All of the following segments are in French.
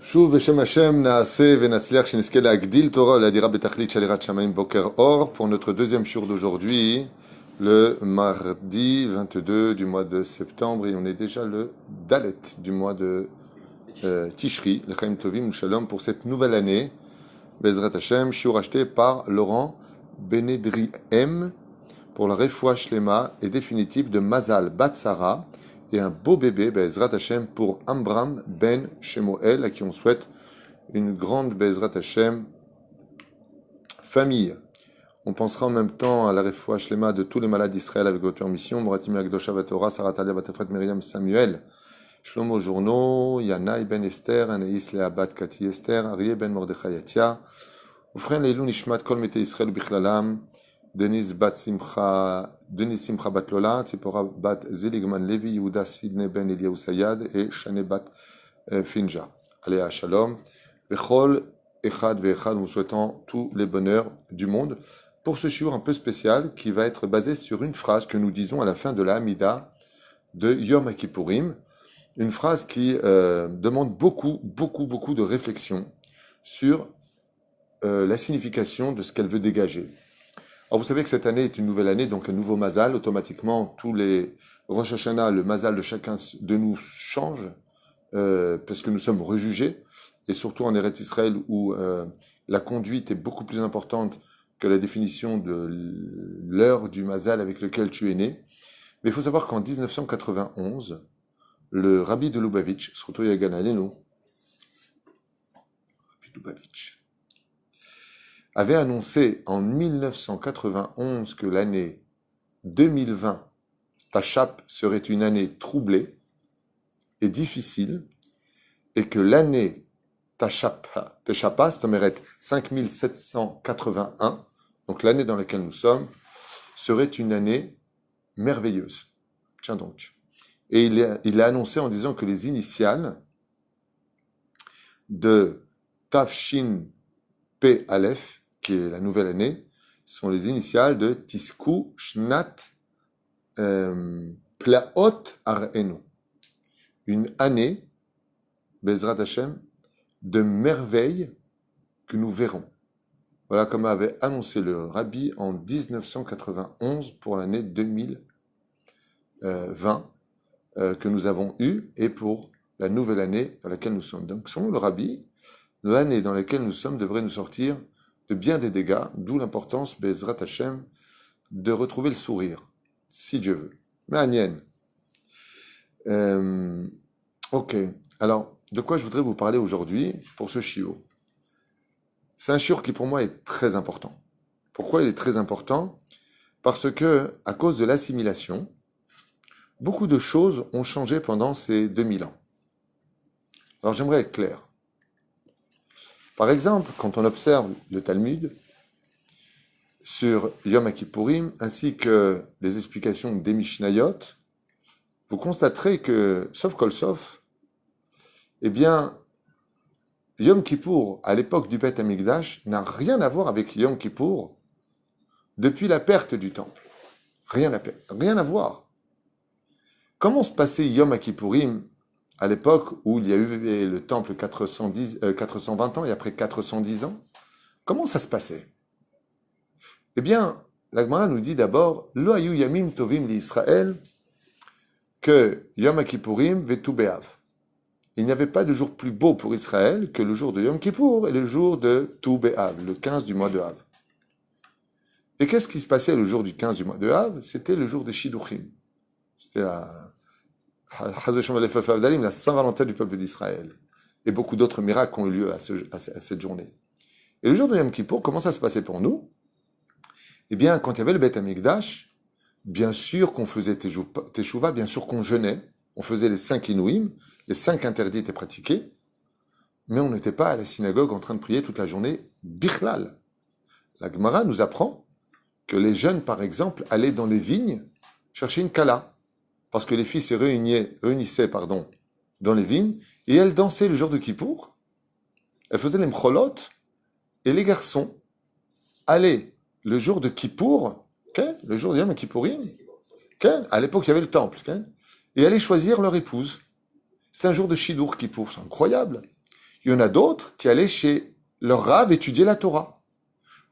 שוב בשם השם נעשה ונצליח שנזכה להגדיל תורה ולהדירה בתכלית של יראת שמיים בוקר אור pour notre deuxième jour d'aujourd'hui, le mardi 22 du mois de septembre et on est déjà le Dalet du mois de Tishri, L'chaim tovim u'shalom pour cette nouvelle année, Bezrat Hashem, shiur acheté par Laurent Benedriem pour la refoua shlema et définitive de Mazal Bat Sarah et un beau bébé, Bezrat Hashem, pour Ambram Ben Shemuel, à qui on souhaite une grande Bezrat Hashem famille. On pensera en même temps à la refoua shlema de tous les malades d'Israël avec votre permission, Moratim Akdosha Vatora, Sarah Talia Batefret Myriam Samuel, Shlomo Journo, Yanaï Ben Esther, Anaïs Leabat Kati Esther, Arié Ben Mordechai Yatia, Ufren Leilou Nishmat Kol Mete Israël Bichlalam, Denis Simcha Bat Lola, Tzipora Bat Zeligman Levi, Yehuda Sidney Ben Eliyahu Sayad et Shane Bat Finja. Aléa Shalom. Bechol Echad Ve'echad, nous souhaitons tous les bonheurs du monde. Pour ce shiur un peu spécial qui va être basé sur une phrase que nous disons à la fin de la Hamida de Yom Kippourim. Une phrase qui demande beaucoup de réflexion sur la signification de ce qu'elle veut dégager. Alors vous savez que cette année est une nouvelle année, donc un nouveau mazal. Automatiquement, tous les Rosh Hashanah, le mazal de chacun de nous change, parce que nous sommes rejugés, et surtout en Eretz Israël où la conduite est beaucoup plus importante que la définition de l'heure du mazal avec lequel tu es né. Mais il faut savoir qu'en 1991, le Rabbi de Lubavitch, Sruto Yagan Alenu, Rabbi Lubavitch, avait annoncé en 1991 que l'année 2020, Tachap, serait une année troublée et difficile, et que l'année Tachapa, c'est-à-dire 5781, donc l'année dans laquelle nous sommes, serait une année merveilleuse. Tiens donc. Et il a annoncé en disant que les initiales de Tafshin P Aleph, qui est la nouvelle année, sont les initiales de Tisku Shnat Plaot Arenu. Une année, Bezrat Hashem, de merveilles que nous verrons. Voilà comme avait annoncé le Rabbi en 1991 pour l'année 2020 que nous avons eue et pour la nouvelle année dans laquelle nous sommes. Donc, selon le Rabbi, l'année dans laquelle nous sommes devrait nous sortir de bien des dégâts, d'où l'importance, Bezrat Hashem, de retrouver le sourire, si Dieu veut. Mais Agnès. Ok. Alors, de quoi je voudrais vous parler aujourd'hui pour ce shiur? C'est un shiur qui pour moi est très important. Pourquoi il est très important? Parce que, à cause de l'assimilation, beaucoup de choses ont changé pendant ces 2000 ans. Alors j'aimerais être clair. Par exemple, quand on observe le Talmud sur Yom Kippourim, ainsi que les explications des Mishnayot, vous constaterez que, sauf kol sof, eh bien, Yom Kippour, à l'époque du Beth Amikdash, n'a rien à voir avec Yom Kippour depuis la perte du temple. Rien à voir. Comment se passait Yom Kippourim à l'époque où il y a eu le temple 420 ans et après 410 ans? Comment ça se passait? Eh bien, la Gemara nous dit d'abord Lo hayu yamim tovim li Israël que Yom Kippourim vetu be'av. Il n'y avait pas de jour plus beau pour Israël que le jour de Yom Kippour et le jour de Tu Be'av, le 15 du mois de Av. Et qu'est-ce qui se passait le jour du 15 du mois de Av? C'était le jour des Shidduchim. C'était la Saint-Valentin du peuple d'Israël. Et beaucoup d'autres miracles ont eu lieu à cette journée. Et le jour de Yom Kippour, comment ça se passait pour nous? Eh bien, quand il y avait le Beth Amikdash, bien sûr qu'on faisait Teshuvah, bien sûr qu'on jeûnait, on faisait les 5 Inouïm, les 5 interdits étaient pratiqués, mais on n'était pas à la synagogue en train de prier toute la journée, bichlal. La Gemara nous apprend que les jeunes, par exemple, allaient dans les vignes chercher une kala, parce que les filles se réunissaient dans les vignes, et elles dansaient le jour de Kippour, elles faisaient les mcholot, et les garçons allaient le jour de Kippour, le jour de Yom Kippourim, à l'époque il y avait le temple, et allaient choisir leur épouse. C'est un jour de Shidur Kippour, c'est incroyable. Il y en a d'autres qui allaient chez leur rave étudier la Torah.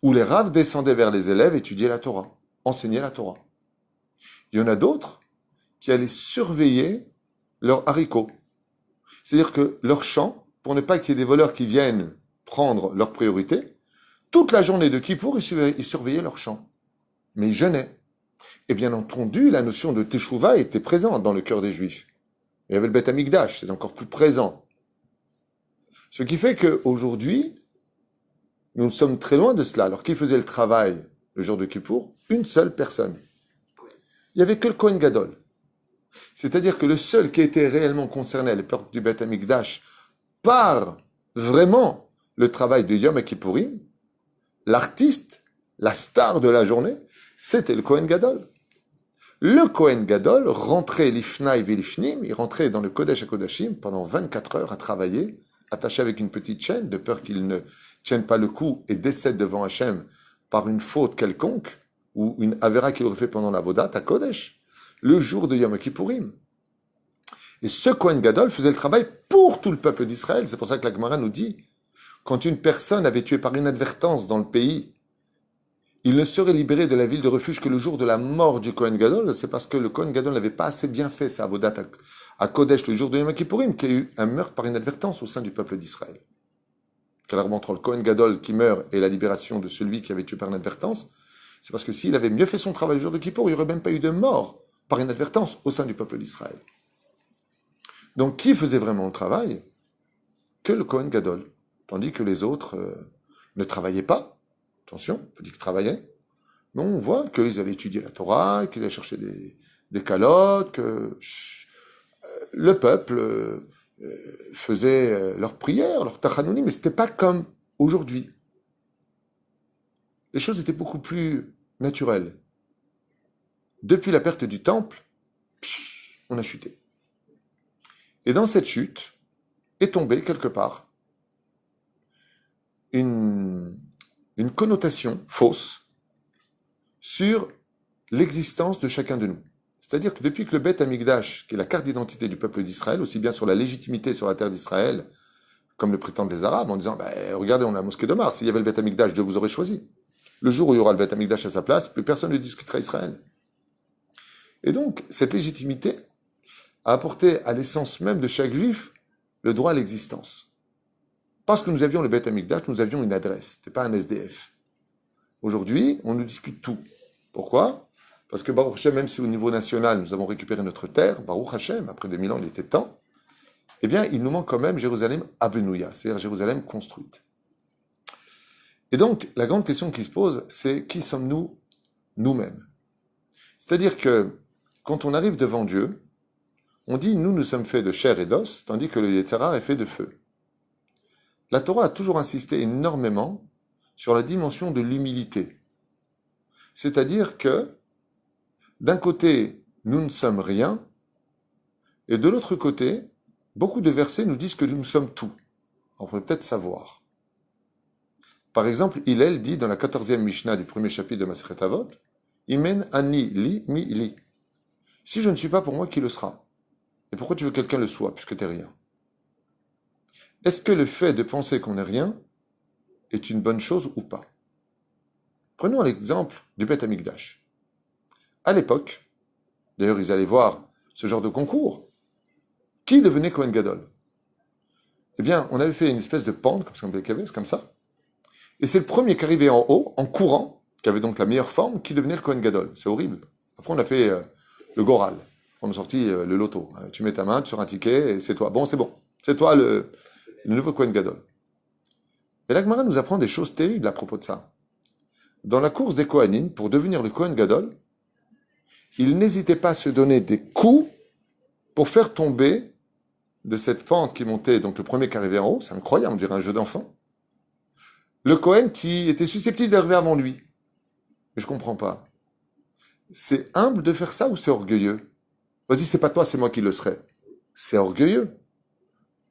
Où les raves descendaient vers les élèves étudier la Torah, enseigner la Torah. Il y en a d'autres qui allaient surveiller leurs haricots. C'est-à-dire que leur champ, pour ne pas qu'il y ait des voleurs qui viennent prendre leur priorité, toute la journée de Kippour, ils surveillaient leur champ. Mais ils jeûnaient. Et bien entendu, la notion de Teshuvah était présente dans le cœur des Juifs. Il y avait le Beth Amikdash, c'est encore plus présent. Ce qui fait qu'aujourd'hui, nous sommes très loin de cela. Alors qui faisait le travail le jour de Kippour? Une seule personne. Il n'y avait que le Kohen Gadol. C'est-à-dire que le seul qui était réellement concerné à l'époque du Beth Amikdash par vraiment le travail de Yom Kippourim, l'artiste, la star de la journée, c'était le Kohen Gadol. Le Kohen Gadol rentrait l'ifnaï v'lifnim, il rentrait dans le Kodesh HaKodashim pendant 24 heures à travailler, attaché avec une petite chaîne, de peur qu'il ne tienne pas le coup et décède devant Hachem par une faute quelconque, ou une avéra qu'il aurait fait pendant la Vodat à Kodesh, le jour de Yom Kippourim. Et ce Kohen Gadol faisait le travail pour tout le peuple d'Israël. C'est pour ça que la Gemara nous dit, quand une personne avait tué par inadvertance dans le pays, il ne serait libéré de la ville de refuge que le jour de la mort du Kohen Gadol. C'est parce que le Kohen Gadol n'avait pas assez bien fait sa avodat à Kodesh le jour de Yom Kippourim qu'il y a eu un meurtre par inadvertance au sein du peuple d'Israël. Quel argument entre le Kohen Gadol qui meurt et la libération de celui qui avait tué par inadvertance? C'est parce que s'il avait mieux fait son travail le jour de Kippour, il n'y aurait même pas eu de mort par inadvertance au sein du peuple d'Israël. Donc qui faisait vraiment le travail? Que le Kohen Gadol. Tandis que les autres ne travaillaient pas. Attention, on dit qu'ils travaillaient. Mais on voit qu'ils allaient étudier la Torah, qu'ils allaient chercher des calottes, que le peuple faisait leurs prières, leurs tachanounim, mais ce n'était pas comme aujourd'hui. Les choses étaient beaucoup plus naturelles. Depuis la perte du temple, on a chuté. Et dans cette chute est tombée quelque part une connotation fausse sur l'existence de chacun de nous. C'est-à-dire que depuis que le Beth Amikdash, qui est la carte d'identité du peuple d'Israël, aussi bien sur la légitimité sur la terre d'Israël, comme le prétendent les Arabes, en disant regardez, on a la mosquée d'Omar, s'il y avait le Beth Amikdash, Dieu vous aurait choisi. Le jour où il y aura le Beth Amikdash à sa place, plus personne ne discutera Israël. Et donc, cette légitimité a apporté à l'essence même de chaque juif le droit à l'existence. Parce que nous avions le Beth Amikdash, nous avions une adresse, c'était pas un SDF. Aujourd'hui, on nous discute tout. Pourquoi? Parce que Baruch Hashem, même si au niveau national, nous avons récupéré notre terre, Baruch Hashem, après 2000 ans, il était temps, eh bien, il nous manque quand même Jérusalem Abenouya, c'est-à-dire Jérusalem construite. Et donc, la grande question qui se pose, c'est qui sommes-nous nous-mêmes? C'est-à-dire que, quand on arrive devant Dieu, on dit, nous sommes faits de chair et d'os, tandis que le Yetzer Hara est fait de feu. La Torah a toujours insisté énormément sur la dimension de l'humilité. C'est-à-dire que, d'un côté, nous ne sommes rien, et de l'autre côté, beaucoup de versets nous disent que nous sommes tout. On pourrait peut-être savoir. Par exemple, Hillel dit dans la 14e Mishnah du premier chapitre de Masechet Avot, Imen ani li mi li. Si je ne suis pas pour moi, qui le sera? Et pourquoi tu veux que quelqu'un le soit, puisque tu n'es rien? Est-ce que le fait de penser qu'on n'est rien est une bonne chose ou pas? Prenons l'exemple du Beth Amikdash. À l'époque, d'ailleurs ils allaient voir ce genre de concours, qui devenait Kohen Gadol? Eh bien, on avait fait une espèce de pente, comme ça, et c'est le premier qui arrivait en haut, en courant, qui avait donc la meilleure forme, qui devenait le Kohen Gadol. C'est horrible. Après, on a fait le Goral. On a sorti le loto. Tu mets ta main sur un ticket et c'est toi. Bon, c'est bon. C'est toi le nouveau Kohen Gadol. Et la Gemara nous apprend des choses terribles à propos de ça. Dans la course des Kohanim, pour devenir le Kohen Gadol, il n'hésitait pas à se donner des coups pour faire tomber de cette pente qui montait, donc le premier qui arrivait en haut, c'est incroyable, on dirait un jeu d'enfant, le Kohen qui était susceptible d'arriver avant lui. Mais je comprends pas. C'est humble de faire ça ou c'est orgueilleux? Vas-y, c'est pas toi, c'est moi qui le serai. C'est orgueilleux.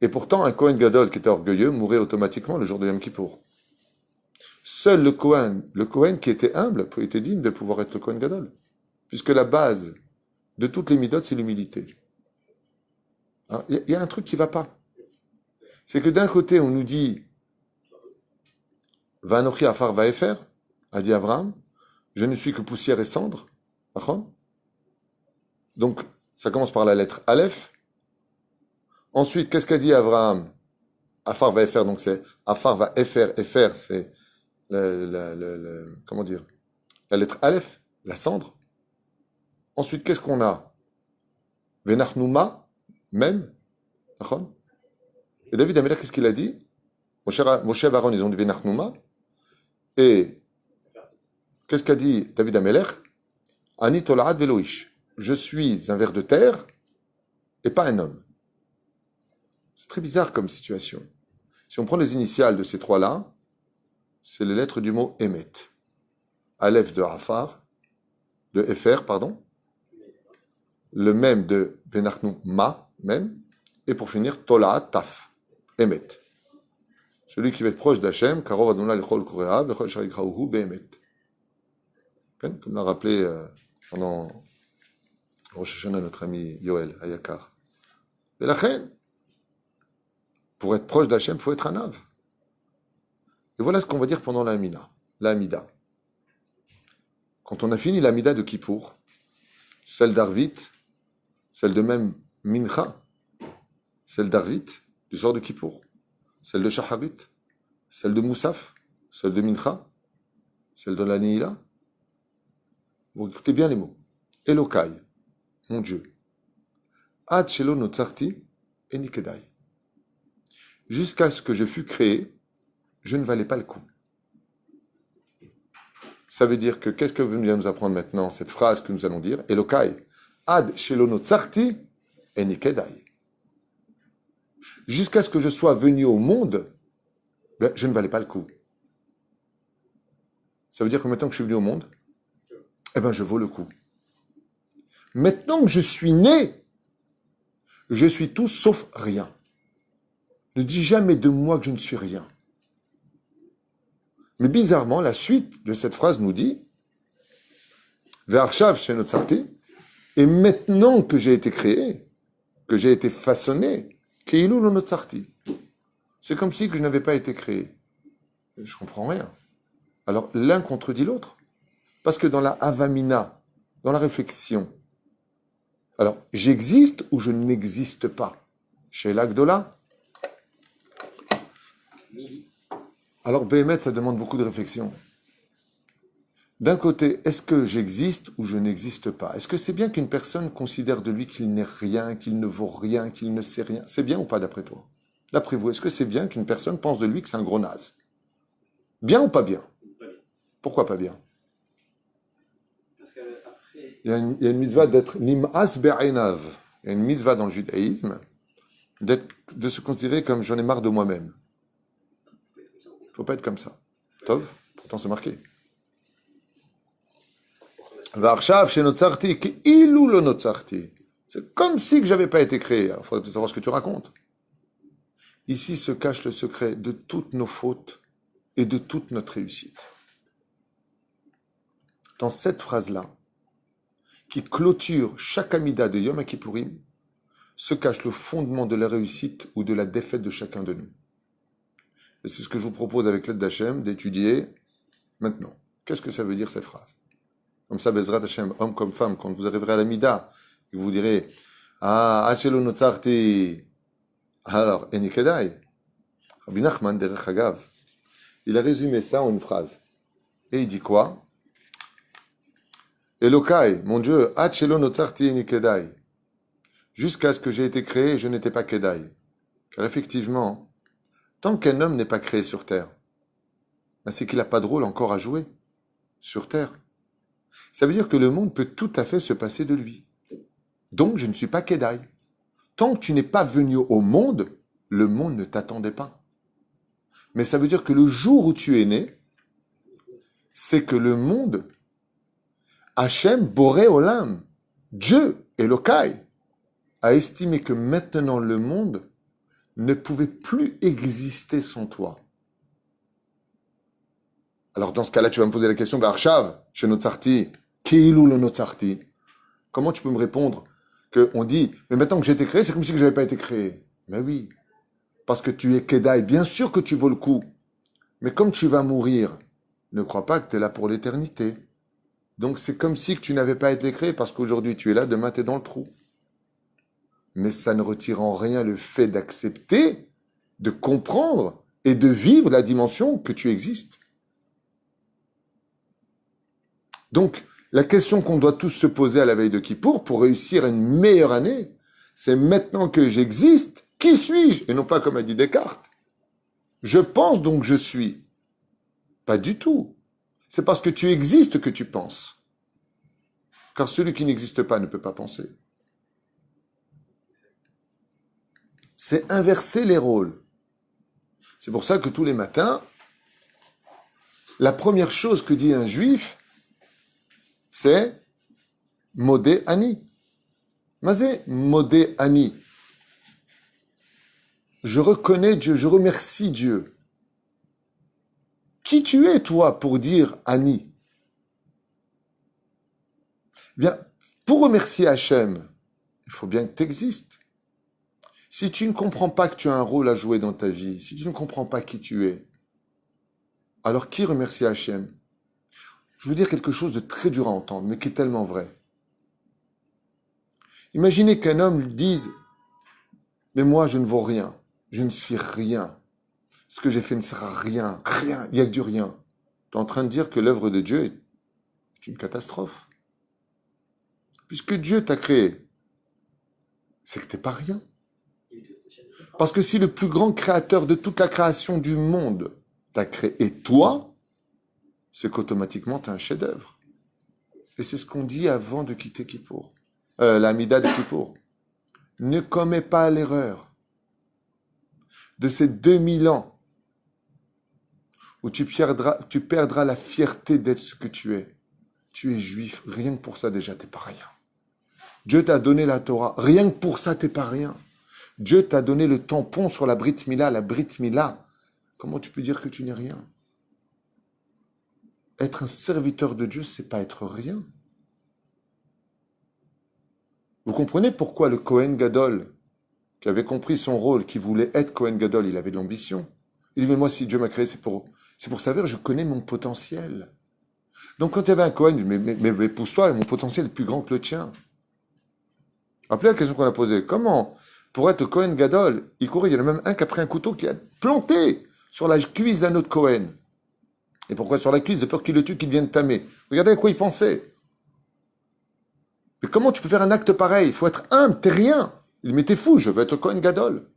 Et pourtant, un Kohen Gadol qui était orgueilleux mourrait automatiquement le jour de Yom Kippour. Seul le Kohen qui était humble, était digne de pouvoir être le Kohen Gadol. Puisque la base de toutes les midotes, c'est l'humilité. Il y a un truc qui ne va pas. c'est que d'un côté, on nous dit Vanochi afar vaefer, a dit Abraham, je ne suis que poussière et cendre. Donc, ça commence par la lettre Aleph. Ensuite, qu'est-ce qu'a dit Abraham? Afar vaefer, donc c'est Afar vaefer, Efer, c'est comment dire? La lettre Aleph, la cendre. Ensuite, qu'est-ce qu'on a? Venachnouma, même. Et David Amelech, qu'est-ce qu'il a dit? Moshe et Aaron, ils ont dit Venachnouma. Et qu'est-ce qu'a dit David Amelech? Ani tola'ad veloish. Je suis un ver de terre et pas un homme. C'est très bizarre comme situation. Si on prend les initiales de ces trois-là, c'est les lettres du mot Emet. Aleph de Afar, de Efer, pardon. Le même de Venachnouma, même. Et pour finir, Tola'at Taf, Emet. Celui qui va être proche d'Hachem, Karov Adonai Lechol Koreav, Lechol Sharikraouhu, Be'emet. Comme l'a rappelé pendant Rosh Hashanah notre ami Yoel Ayakar. Et la reine, pour être proche d'Hachem, il faut être un ave. Et voilà ce qu'on va dire pendant l'Amida. Quand on a fini l'Amida de Kippour, celle d'Arvit, celle de même Mincha, celle d'Arvit, du soir de Kippour, celle de Shaharit, celle de Moussaf, celle de Mincha, celle de la Neila. Vous écoutez bien les mots. Elokai, mon Dieu. Ad shelo notzarti enikedai. Jusqu'à ce que je fus créé, je ne valais pas le coup. Ça veut dire que, qu'est-ce que vient nous apprendre maintenant, cette phrase que nous allons dire? Elokai, ad shelo notzarti enikedai. Jusqu'à ce que je sois venu au monde, je ne valais pas le coup. Ça veut dire que maintenant que je suis venu au monde, eh bien, je vaux le coup. Maintenant que je suis né, je suis tout sauf rien. Ne dis jamais de moi que je ne suis rien. Mais bizarrement, la suite de cette phrase nous dit Ve'arshav shenotzarti, et maintenant que j'ai été créé, que j'ai été façonné, keilu lo notzarti. C'est comme si que je n'avais pas été créé. Je ne comprends rien. Alors, l'un contredit l'autre. Parce que dans la avamina, dans la réflexion, alors, j'existe ou je n'existe pas? Chez l'Agdola. Alors, Béhémet, ça demande beaucoup de réflexion. D'un côté, est-ce que j'existe ou je n'existe pas? Est-ce que c'est bien qu'une personne considère de lui qu'il n'est rien, qu'il ne vaut rien, qu'il ne sait rien? C'est bien ou pas d'après toi? D'après vous, est-ce que c'est bien qu'une personne pense de lui que c'est un gros naze? Bien ou pas bien? Pourquoi pas bien? Parce qu'après... Il y a une mitzvah d'être nim'as be'einav. Il y a une mitzvah dans le judaïsme de se considérer comme j'en ai marre de moi-même. Il ne faut pas être comme ça. Tov, pourtant c'est marqué. Varshav chez Notzarti, ilou lo Notzarti. C'est comme si que j'avais pas été créé. Alors, il faudrait savoir ce que tu racontes. Ici se cache le secret de toutes nos fautes et de toute notre réussite. Dans cette phrase-là, qui clôture chaque Amida de Yom Kippourim, se cache le fondement de la réussite ou de la défaite de chacun de nous. Et c'est ce que je vous propose avec l'aide d'Hachem d'étudier maintenant. Qu'est-ce que ça veut dire cette phrase? Comme ça, Bezrat Hachem, homme comme femme, quand vous arriverez à l'Amida, et que vous direz Ah, Hachelo Notzarti. Alors, Enikedai. Rabbi Nachman Derech Hagav, il a résumé ça en une phrase. Et il dit quoi? Elokai, mon Dieu, Hachelo Notzarti Enikedai. Jusqu'à ce que j'ai été créé, je n'étais pas Kedai. Car effectivement, tant qu'un homme n'est pas créé sur terre, ben c'est qu'il n'a pas de rôle encore à jouer sur terre. Ça veut dire que le monde peut tout à fait se passer de lui. Donc, je ne suis pas Kedai. Tant que tu n'es pas venu au monde, le monde ne t'attendait pas. Mais ça veut dire que le jour où tu es né, c'est que le monde, Hachem Boré Olam, Dieu, Elokai, a estimé que maintenant le monde ne pouvait plus exister sans toi. Alors dans ce cas-là, tu vas me poser la question, Arshav, chez Notzarti, Keilou le Notzarti. Comment tu peux me répondre qu'on dit, mais maintenant que j'ai été créé, c'est comme si je n'avais pas été créé? Mais oui, parce que tu es Kedaï. Bien sûr que tu vaux le coup. Mais comme tu vas mourir, ne crois pas que tu es là pour l'éternité. Donc c'est comme si que tu n'avais pas été créé parce qu'aujourd'hui tu es là, demain tu es dans le trou. Mais ça ne retire en rien le fait d'accepter, de comprendre et de vivre la dimension que tu existes. Donc la question qu'on doit tous se poser à la veille de Kippour pour réussir une meilleure année, c'est maintenant que j'existe, qui suis-je? Et non pas comme a dit Descartes. Je pense donc je suis. Pas du tout. C'est parce que tu existes que tu penses. Car celui qui n'existe pas ne peut pas penser. C'est inverser les rôles. C'est pour ça que tous les matins, la première chose que dit un juif, c'est Modé Ani. Mazé, Modé Ani. Je reconnais Dieu, je remercie Dieu. Qui tu es, toi, pour dire Ani? Bien, pour remercier Hachem, il faut bien que tu existes. Si tu ne comprends pas que tu as un rôle à jouer dans ta vie, si tu ne comprends pas qui tu es, alors qui remercie Hachem? Je veux dire quelque chose de très dur à entendre, mais qui est tellement vrai. Imaginez qu'un homme lui dise « Mais moi, je ne vaux rien, je ne suis rien. Ce que j'ai fait ne sera rien, rien, il n'y a que du rien. » Tu es en train de dire que l'œuvre de Dieu est une catastrophe. Puisque Dieu t'a créé, c'est que tu n'es pas rien. Parce que si le plus grand créateur de toute la création du monde t'a créé, et toi, c'est qu'automatiquement tu as un chef-d'œuvre. Et c'est ce qu'on dit avant de quitter Kippour. La Mida de Kippour. Ne commets pas l'erreur de ces 2000 ans où tu perdras la fierté d'être ce que tu es. Tu es juif, rien que pour ça déjà, t'es pas rien. Dieu t'a donné la Torah, rien que pour ça, t'es pas rien. Dieu t'a donné le tampon sur la Brit Mila, Comment tu peux dire que tu n'es rien? Être un serviteur de Dieu, c'est pas être rien. Vous comprenez pourquoi le Kohen Gadol, qui avait compris son rôle, qui voulait être Kohen Gadol, il avait de l'ambition. Il dit, mais moi, si Dieu m'a créé, c'est pour savoir, je connais mon potentiel. Donc, quand il y avait un Kohen, il dit, mais pousse-toi, mon potentiel est plus grand que le tien. Rappelez la question qu'on a posée. Comment, pour être Kohen Gadol, il courait, il y en a même un qui a pris un couteau qui a planté sur la cuisse d'un autre Kohen. Et pourquoi sur la cuisse? De peur qu'il le tue, qu'il vienne tamer. Regardez à quoi il pensait. Mais comment tu peux faire un acte pareil? Il faut être humble, t'es rien. Il dit, mais t'es fou, je veux être Kohen Gadol.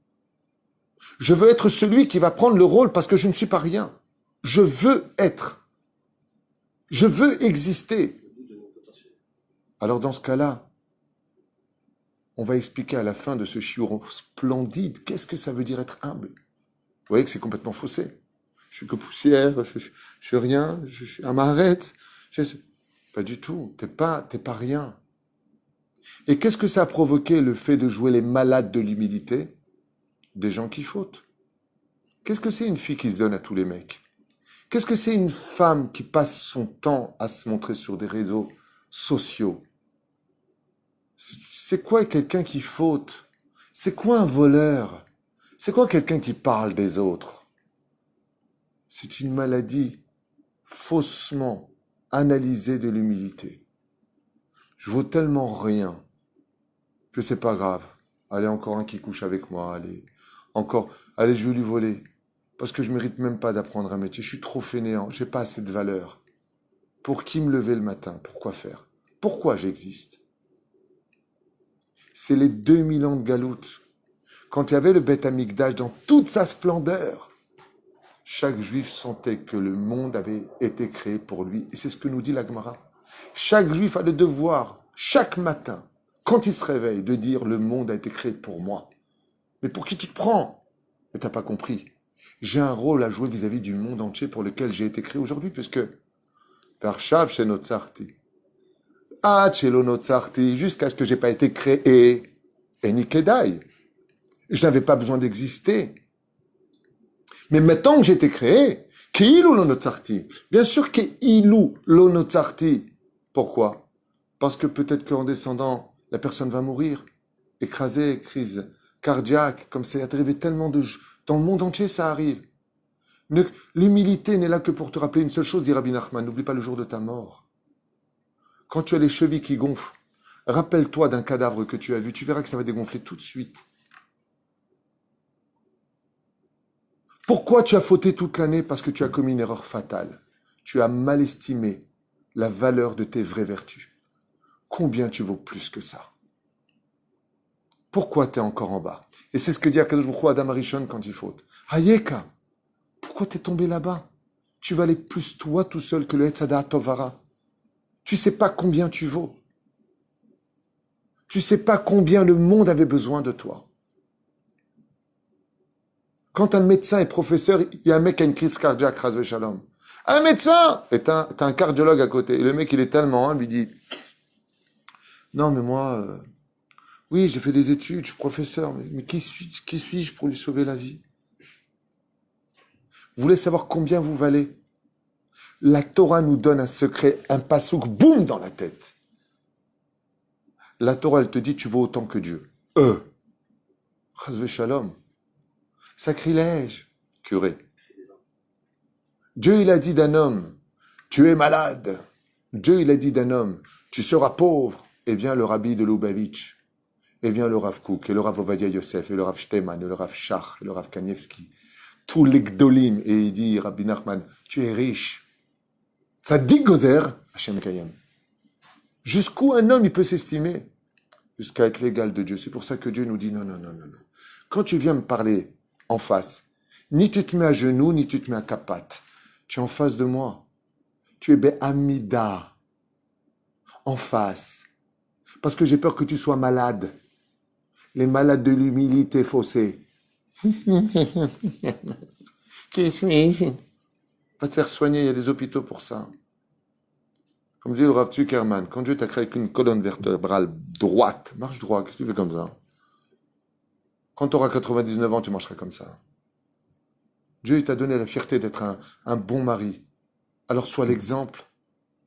Je veux être celui qui va prendre le rôle parce que je ne suis pas rien. Je veux être. Je veux exister. Alors dans ce cas-là, on va expliquer à la fin de ce shiur splendide, qu'est-ce que ça veut dire être humble? Vous voyez que c'est complètement faussé. Je suis que poussière, je suis rien, je suis un maharette. Pas du tout, t'es pas rien. Et qu'est-ce que ça a provoqué, le fait de jouer les malades de l'humilité? Des gens qui fautent. Qu'est-ce que c'est une fille qui se donne à tous les mecs? Qu'est-ce que c'est une femme qui passe son temps à se montrer sur des réseaux sociaux? C'est quoi quelqu'un qui faute? C'est quoi un voleur? C'est quoi quelqu'un qui parle des autres? C'est une maladie faussement analysée de l'humilité. Je vaux tellement rien que c'est pas grave. Allez, encore un qui couche avec moi, allez. Allez, je vais lui voler. Parce que je mérite même pas d'apprendre un métier. Je suis trop fainéant, j'ai pas assez de valeur. Pour qui me lever le matin? Pourquoi faire? Pourquoi j'existe? C'est les 2000 ans de galoute. Quand il y avait le Beth Amikdash dans toute sa splendeur, chaque juif sentait que le monde avait été créé pour lui. Et c'est ce que nous dit la Gemara. Chaque juif a le devoir, chaque matin, quand il se réveille, de dire le monde a été créé pour moi. Mais pour qui tu te prends? Mais t'as pas compris. J'ai un rôle à jouer vis-à-vis du monde entier pour lequel j'ai été créé aujourd'hui, puisque Vershav chez Notsarti, chez Notsarti, jusqu'à ce que j'ai pas été créé, et Nikedai. Je n'avais pas besoin d'exister. Mais maintenant que j'ai été créé, Keilu lo Notsarti. Bien sûr Keilu lo Notsarti. Pourquoi? Parce que peut-être qu'en descendant, la personne va mourir, écrasée, crise cardiaque, comme c'est arrivé tellement Dans le monde entier, ça arrive. L'humilité n'est là que pour te rappeler une seule chose, dit Rabbi Nachman, n'oublie pas le jour de ta mort. Quand tu as les chevilles qui gonflent, rappelle-toi d'un cadavre que tu as vu, tu verras que ça va dégonfler tout de suite. Pourquoi tu as fauté toute l'année? Parce que tu as commis une erreur fatale. Tu as mal estimé la valeur de tes vraies vertus. Combien tu vaux plus que ça? Pourquoi tu es encore en bas? Et c'est ce que dit Akadosh Baruch Hu à Adam Arishon quand il faute. Hayeka, pourquoi tu es tombé là-bas? Tu valais plus toi tout seul que le Hetzada Tovara. Tu sais pas combien tu vaux. Tu sais pas combien le monde avait besoin de toi. Quand un médecin est professeur, il y a un mec qui a une crise cardiaque, Razvé Shalom. Un médecin! Et t'as un cardiologue à côté. Et le mec, il est tellement humble, lui dit, non, mais moi, oui, j'ai fait des études, je suis professeur, mais qui suis-je pour lui sauver la vie? Vous voulez savoir combien vous valez? La Torah nous donne un secret, un pasouk, boum, dans la tête. La Torah, elle te dit, tu vaux autant que Dieu. Razvé Shalom. Sacrilège, curé. Dieu, il a dit d'un homme, tu es malade. Dieu, il a dit d'un homme, tu seras pauvre. Et vient le rabbi de Lubavitch, et vient le Rav Kook, et le Rav Ovadia Yosef, et le Rav Shteman, et le Rav Shach, et le Rav Kanievski, tous les Gdolim, et il dit, Rabbi Nachman, tu es riche. Ça dit Gozer, Hashem Kayem. Jusqu'où un homme, il peut s'estimer? Jusqu'à être l'égal de Dieu. C'est pour ça que Dieu nous dit, non, non, non, non, non. Quand tu viens me parler en face, ni tu te mets à genoux, ni tu te mets à capat. Tu es en face de moi. Tu es Be'amida. En face. Parce que j'ai peur que tu sois malade. Les malades de l'humilité faussée. Qui suis-je? Va te faire soigner, il y a des hôpitaux pour ça. Comme dit le Rav Zuckerman, quand Dieu t'a créé avec une colonne vertébrale droite, marche droit, qu'est-ce que tu fais comme ça? Quand tu auras 99 ans, tu marcheras comme ça. Dieu il t'a donné la fierté d'être un bon mari. Alors sois l'exemple.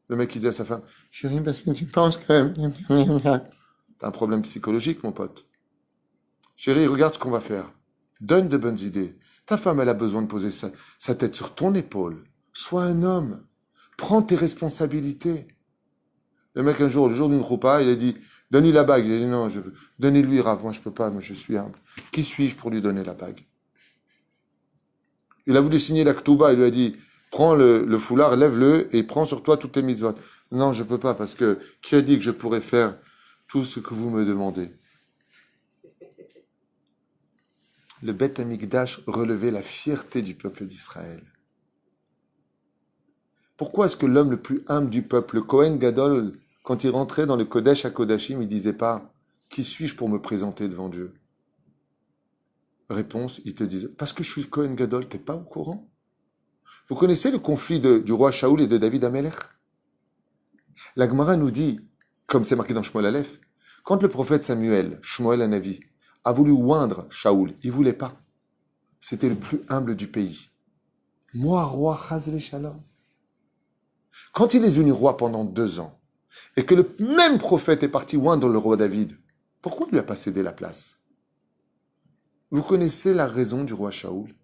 Le mec qui dit à sa femme, chérie, parce que tu penses que... T'as un problème psychologique, mon pote. Chérie, regarde ce qu'on va faire. Donne de bonnes idées. Ta femme, elle a besoin de poser sa tête sur ton épaule. Sois un homme. Prends tes responsabilités. Le mec, un jour, le jour d'une roupa, il a dit, donne-lui la bague. Il a dit, non, donnez-lui, Rav, moi je peux pas, moi je suis humble. Qui suis-je pour lui donner la bague? Il a voulu signer la ktouba, il lui a dit, prends le foulard, lève-le et prends sur toi toutes tes mitzvot. Non, je peux pas, parce que qui a dit que je pourrais faire tout ce que vous me demandez? Le Beth Amikdash relevait la fierté du peuple d'Israël. Pourquoi est-ce que l'homme le plus humble du peuple, le Kohen Gadol, quand il rentrait dans le Kodesh à Kodashim, il disait pas « Qui suis-je pour me présenter devant Dieu ?» Réponse, il te disait « Parce que je suis le Kohen Gadol, t'es pas au courant ?» Vous connaissez le conflit du roi Shaoul et de David Amelech? La Gemara nous dit, comme c'est marqué dans Shmuel Aleph, quand le prophète Samuel, Shmuel Hanavi, a voulu oindre Shaoul, il voulait pas. C'était le plus humble du pays. Moi, roi, Chazve Shalom. Quand il est devenu roi pendant 2 ans, et que le même prophète est parti oindre le roi David, pourquoi il lui a pas cédé la place? Vous connaissez la raison du roi Shaoul?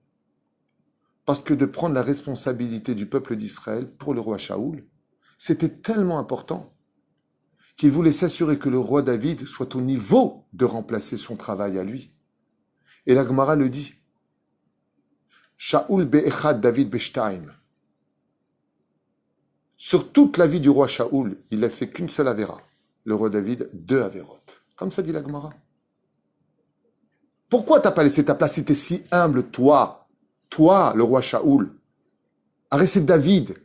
Parce que de prendre la responsabilité du peuple d'Israël pour le roi Shaoul, c'était tellement important qu'il voulait s'assurer que le roi David soit au niveau de remplacer son travail à lui. Et la Gemara le dit. Shaoul be'echad David be'shtaim. Sur toute la vie du roi Shaoul, il n'a fait qu'une seule avéra. Le roi David, 2 avérotes. Comme ça dit la Gemara. Pourquoi t'as pas laissé ta place si t'es si humble, toi, le roi Shaoul? Arrêtez David,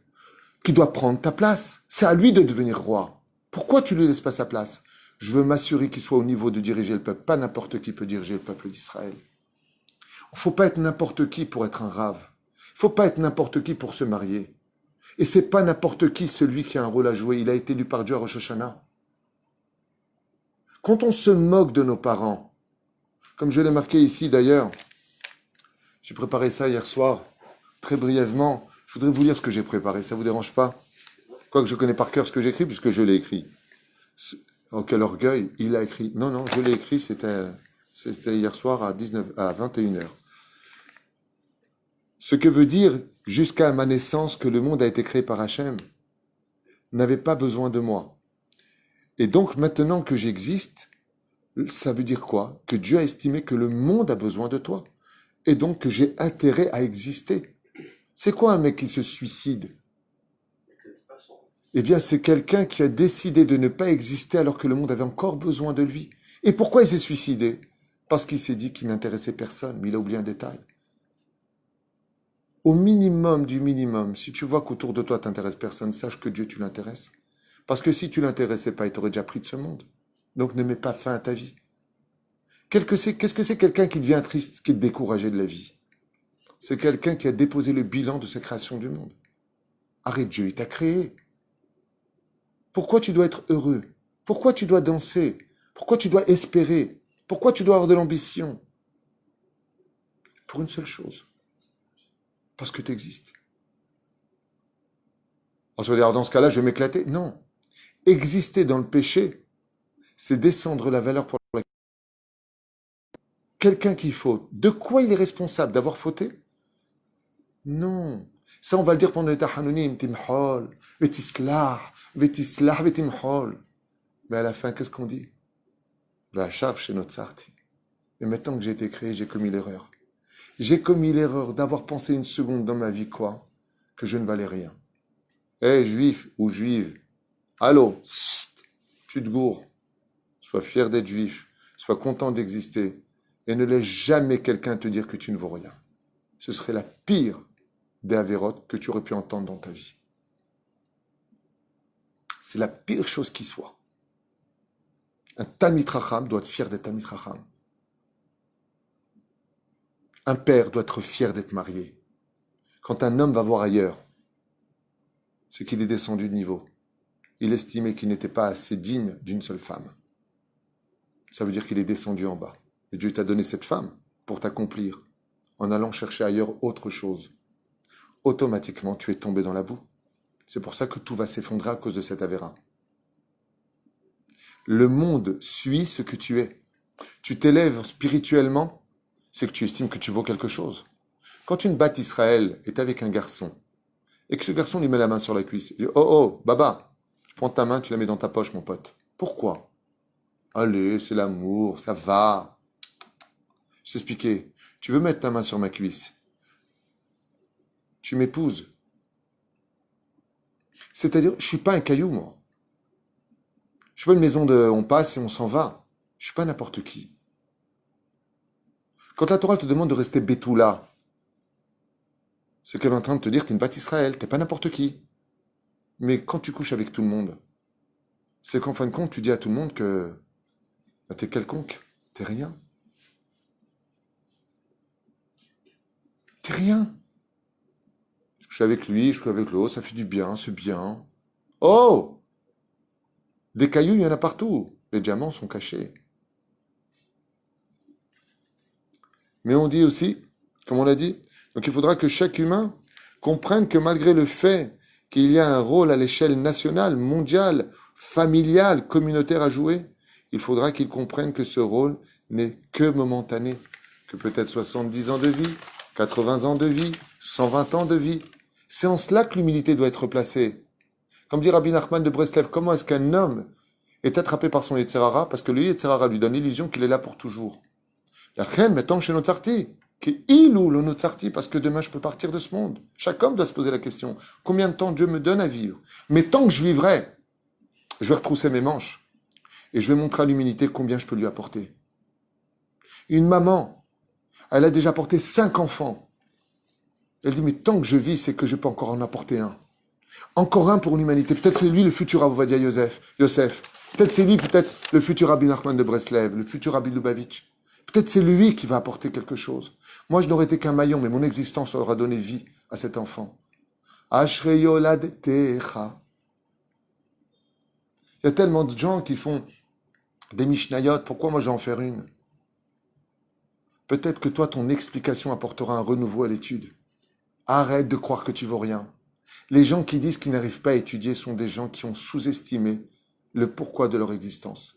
qui doit prendre ta place. C'est à lui de devenir roi. Pourquoi tu ne lui laisses pas sa place? Je veux m'assurer qu'il soit au niveau de diriger le peuple. Pas n'importe qui peut diriger le peuple d'Israël. Il ne faut pas être n'importe qui pour être un rave. Il ne faut pas être n'importe qui pour se marier. Et ce n'est pas n'importe qui celui qui a un rôle à jouer. Il a été élu par Dieu à Rosh Hashanah. Quand on se moque de nos parents, comme je l'ai marqué ici d'ailleurs, j'ai préparé ça hier soir, très brièvement. Je voudrais vous lire ce que j'ai préparé, ça ne vous dérange pas? Quoique je connais par cœur ce que j'écris, puisque je l'ai écrit. Oh, quel orgueil, il a écrit. Non, je l'ai écrit, c'était hier soir à 21h. Ce que veut dire, jusqu'à ma naissance, que le monde a été créé par Hachem, n'avait pas besoin de moi. Et donc, maintenant que j'existe, ça veut dire quoi? Que Dieu a estimé que le monde a besoin de toi. Et donc que j'ai intérêt à exister. C'est quoi un mec qui se suicide? Eh bien, c'est quelqu'un qui a décidé de ne pas exister alors que le monde avait encore besoin de lui. Et pourquoi il s'est suicidé? Parce qu'il s'est dit qu'il n'intéressait personne, mais il a oublié un détail. Au minimum du minimum, si tu vois qu'autour de toi t'intéresse personne, sache que Dieu, tu l'intéresses. Parce que si tu l'intéressais pas, il t'aurait déjà pris de ce monde. Donc ne mets pas fin à ta vie. Qu'est-ce que c'est quelqu'un qui devient triste, qui est découragé de la vie? C'est quelqu'un qui a déposé le bilan de sa création du monde. Arrête, Dieu, il t'a créé. Pourquoi tu dois être heureux? Pourquoi tu dois danser? Pourquoi tu dois espérer? Pourquoi tu dois avoir de l'ambition? Pour une seule chose. Parce que tu existes. On se va dire, dans ce cas-là, je vais m'éclater. Non. Exister dans le péché, c'est descendre la valeur pour laquelle quelqu'un qui faute. De quoi il est responsable? D'avoir fauté? Non. Ça, on va le dire pendant les tahanonim, timhol, vetislah, vetislah, vetimhol. Mais à la fin, qu'est-ce qu'on dit? La charge chez notre sarti. Et maintenant que j'ai été créé, j'ai commis l'erreur. J'ai commis l'erreur d'avoir pensé une seconde dans ma vie, quoi? Que je ne valais rien. Hé, juif ou juive, allô, tu te gourres. Sois fier d'être juif. Sois content d'exister. Et ne laisse jamais quelqu'un te dire que tu ne vaux rien. Ce serait la pire des avérotes que tu aurais pu entendre dans ta vie. C'est la pire chose qui soit. Un Talmid Chacham doit être fier d'être Talmid Chacham. Un père doit être fier d'être marié. Quand un homme va voir ailleurs, c'est qu'il est descendu de niveau. Il estimait qu'il n'était pas assez digne d'une seule femme. Ça veut dire qu'il est descendu en bas. Et Dieu t'a donné cette femme pour t'accomplir. En allant chercher ailleurs autre chose. Automatiquement, tu es tombé dans la boue. C'est pour ça que tout va s'effondrer à cause de cet avérin. Le monde suit ce que tu es. Tu t'élèves spirituellement, c'est que tu estimes que tu vaux quelque chose. Quand une batte Israël est avec un garçon, et que ce garçon lui met la main sur la cuisse, il dit, oh oh, baba, tu prends ta main, tu la mets dans ta poche, mon pote. Pourquoi? Allez, c'est l'amour, ça va. Je t'expliquais, tu veux mettre ta main sur ma cuisse, tu m'épouses. C'est-à-dire, je suis pas un caillou, moi. Je suis pas une maison de on passe et on s'en va. Je suis pas n'importe qui. Quand la Torah te demande de rester bétoula, c'est qu'elle est en train de te dire t'es une batte Israël, t'es pas n'importe qui. Mais quand tu couches avec tout le monde, c'est qu'en fin de compte, tu dis à tout le monde que t'es quelconque, t'es rien. T'es rien. Je suis avec lui, je suis avec l'autre, ça fait du bien, c'est bien. Oh! Des cailloux, il y en a partout. Les diamants sont cachés. Mais on dit aussi, comme on l'a dit, donc il faudra que chaque humain comprenne que malgré le fait qu'il y a un rôle à l'échelle nationale, mondiale, familiale, communautaire à jouer, il faudra qu'il comprenne que ce rôle n'est que momentané, que peut-être 70 ans de vie, 80 ans de vie, 120 ans de vie. C'est en cela que l'humilité doit être placée. Comme dit Rabbi Nachman de Breslev, comment est-ce qu'un homme est attrapé par son Yetzer Hara? Parce que le Yetzer Hara lui donne l'illusion qu'il est là pour toujours. La reine, mettons chez notre sarti, qui est ilou le notre sarti, parce que demain je peux partir de ce monde. Chaque homme doit se poser la question, combien de temps Dieu me donne à vivre? Mais tant que je vivrai, je vais retrousser mes manches et je vais montrer à l'humanité combien je peux lui apporter. Une maman, elle a déjà porté 5 enfants. Elle dit, mais tant que je vis, c'est que je peux encore en apporter un. Encore un pour l'humanité. Peut-être c'est lui le futur Avovadia Yosef. Peut-être c'est lui, peut-être le futur Rabbi Nachman de Breslev, le futur Rabbi Lubavitch. Peut-être c'est lui qui va apporter quelque chose. Moi, je n'aurais été qu'un maillon, mais mon existence aura donné vie à cet enfant. Ashreyoladtecha. Il y a tellement de gens qui font des Mishnayot. Pourquoi moi, je vais en faire une? Peut-être que toi, ton explication apportera un renouveau à l'étude. Arrête de croire que tu vaux rien. Les gens qui disent qu'ils n'arrivent pas à étudier sont des gens qui ont sous-estimé le pourquoi de leur existence.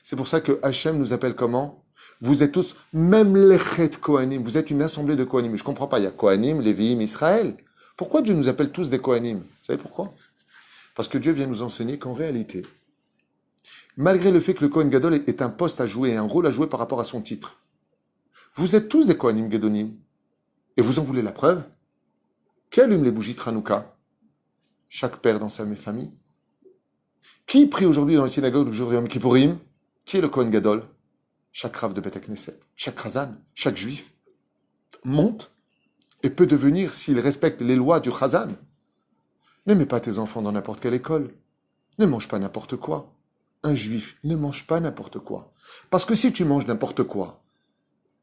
C'est pour ça que Hachem nous appelle comment? Vous êtes tous, même les Chet Kohanim, vous êtes une assemblée de Kohanim. Je ne comprends pas, il y a Kohanim, Lévi'im, Israël. Pourquoi Dieu nous appelle tous des Kohanim? Vous savez pourquoi? Parce que Dieu vient nous enseigner qu'en réalité, malgré le fait que le Kohen Gadol est un poste à jouer, un rôle à jouer par rapport à son titre, vous êtes tous des Kohanim Gedonim. Et vous en voulez la preuve? Qui allume les bougies de Hanouka? Chaque père dans sa famille. Qui prie aujourd'hui dans les synagogues le jour de Yom Kippourim? Qui est le Kohen Gadol? Chaque rave de Beth Knesset, chaque Chazan, chaque juif monte et peut devenir, s'il respecte les lois du Chazan. Ne mets pas tes enfants dans n'importe quelle école. Ne mange pas n'importe quoi. Un juif ne mange pas n'importe quoi. Parce que si tu manges n'importe quoi,